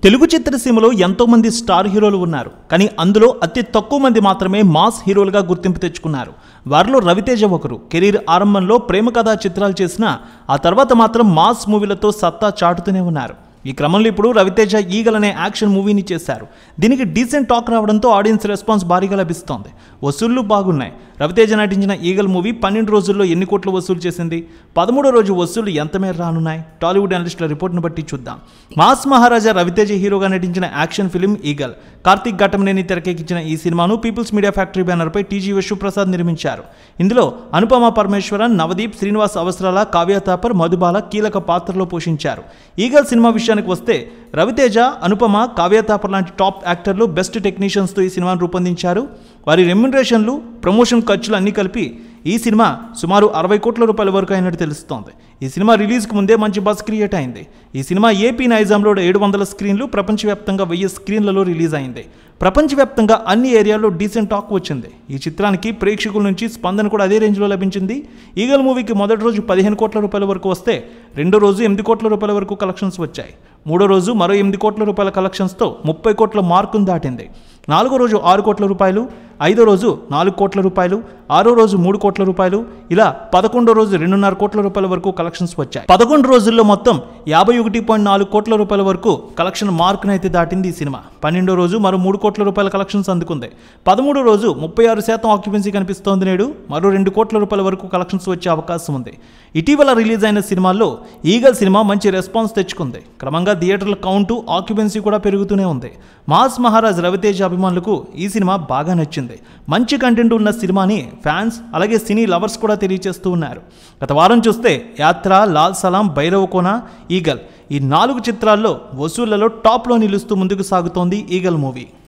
తెలుగు చిత్రసీమలో ఎంతో మంది స్టార్ హీరోలు ఉన్నారు. కానీ అందులో అతి తక్కువ మంది మాత్రమే మాస్ హీరోలుగా గుర్తింపు తెచ్చుకున్నారు. వారిలో రవితేజ ఒకరు. కెరీర్ ఆరంభంలో ప్రేమ కథా చిత్రాలు చేసినా ఆ తర్వాత మాత్రం మాస్ మూవీలతో సత్తా చాటుతూనే ఉన్నారు. ఈ క్రమంలో ఇప్పుడు రవితేజ ఈగల్ అనే యాక్షన్ మూవీని చేశారు. దీనికి డీసెంట్ టాక్ రావడంతో ఆడియన్స్ రెస్పాన్స్ భారీగా లభిస్తోంది. వసూళ్లు బాగున్నాయి. రవితేజ నటించిన ఈగల్ మూవీ 12 రోజుల్లో ఎన్ని కోట్లు వసూలు చేసింది? 13వ రోజు వసూళ్లు ఎంత మేర రానున్నాయి? టాలీవుడ్ అనలిస్టుల రిపోర్ట్ను బట్టి చూద్దాం. మాస్ మహారాజా రవితేజ హీరోగా నటించిన action film Eagle. Karthik Ghattamaneni తెరకెక్కించిన ఈ సినిమాను పీపుల్స్ మీడియా ఫ్యాక్టరీ బ్యానర్పై టీజీ విశ్వప్రసాద్ నిర్మించారు. ఇందులో అనుపమ పరమేశ్వరన్, నవదీప్, శ్రీనివాస్ అవసరాల, కావ్య తాపర్, మధుబాల కీలక పాత్రలో పోషించారు. ఈగల్ సినిమా విషయానికి వస్తే రవితేజ, అనుపమ, కావ్య తాపర్ లాంటి టాప్ యాక్టర్లు, బెస్ట్ టెక్నీషియన్స్తో ఈ సినిమాను రూపొందించారు. వారి రెమ్యునరేషన్లు, ప్రమోషన్ ఖర్చులు అన్నీ కలిపి ఈ సినిమా సుమారు 60 కోట్ల రూపాయల వరకు అయినట్టు తెలుస్తోంది. ఈ సినిమా రిలీజ్కి ముందే మంచి బజ్ క్రియేట్ అయింది. ఈ సినిమా ఏపీ నైజాంలో 700 స్క్రీన్లు, ప్రపంచవ్యాప్తంగా 1000 స్క్రీన్లలో రిలీజ్ అయింది. ప్రపంచవ్యాప్తంగా అన్ని ఏరియాల్లో డీసెంట్ టాక్ వచ్చింది. ఈ చిత్రానికి ప్రేక్షకుల నుంచి స్పందన కూడా అదే రేంజ్లో లభించింది. ఈగల్ మూవీకి మొదటి రోజు 15 కోట్ల రూపాయల వరకు వస్తే రెండో రోజు 8 కోట్ల రూపాయల వరకు కలెక్షన్స్ వచ్చాయి. మూడో రోజు మరో 8 కోట్ల రూపాయల కలెక్షన్స్తో 30 కోట్ల మార్కును దాటింది. నాలుగో రోజు 6 కోట్ల రూపాయలు, ఐదో రోజు 4 కోట్ల రూపాయలు, ఆరో రోజు 3 కోట్ల రూపాయలు, ఇలా 11వ రోజు 2.5 కోట్ల రూపాయల వరకు కలెక్షన్స్ వచ్చాయి. 11 రోజుల్లో మొత్తం 51.4 కోట్ల రూపాయల వరకు కలెక్షన్ మార్కును అయితే దాటింది ఈ సినిమా. 12వ రోజు మరో 3 కోట్ల రూపాయల కలెక్షన్స్ అందుకుంది. 13వ రోజు 36% ఆక్యుపెన్సీ కనిపిస్తోంది. నేడు మరో 2 కోట్ల రూపాయల వరకు కలెక్షన్స్ వచ్చే అవకాశం ఉంది. ఇటీవల రిలీజ్ అయిన సినిమాల్లో ఈగల్ సినిమా మంచి రెస్పాన్స్ తెచ్చుకుంది. క్రమంగా థియేటర్ల కౌంటు, ఆక్యుపెన్సీ కూడా పెరుగుతూనే ఉంది. మాస్ మహారాజ్ రవితేజ అభిమానులకు ఈ సినిమా బాగా నచ్చింది. మంచి కంటెంట్ ఉన్న సినిమాని ఫ్యాన్స్ అలాగే సినీ లవర్స్ కూడా తెలియజేస్తూ ఉన్నారు. గత వారం చూస్తే యాత్ర, లాల్ సలాం, భైరవకోన, ఈగల్ ఈ 4 చిత్రాల్లో వసూళ్లలో టాప్లో నిలుస్తూ ముందుకు సాగుతోంది ఈగల్ మూవీ.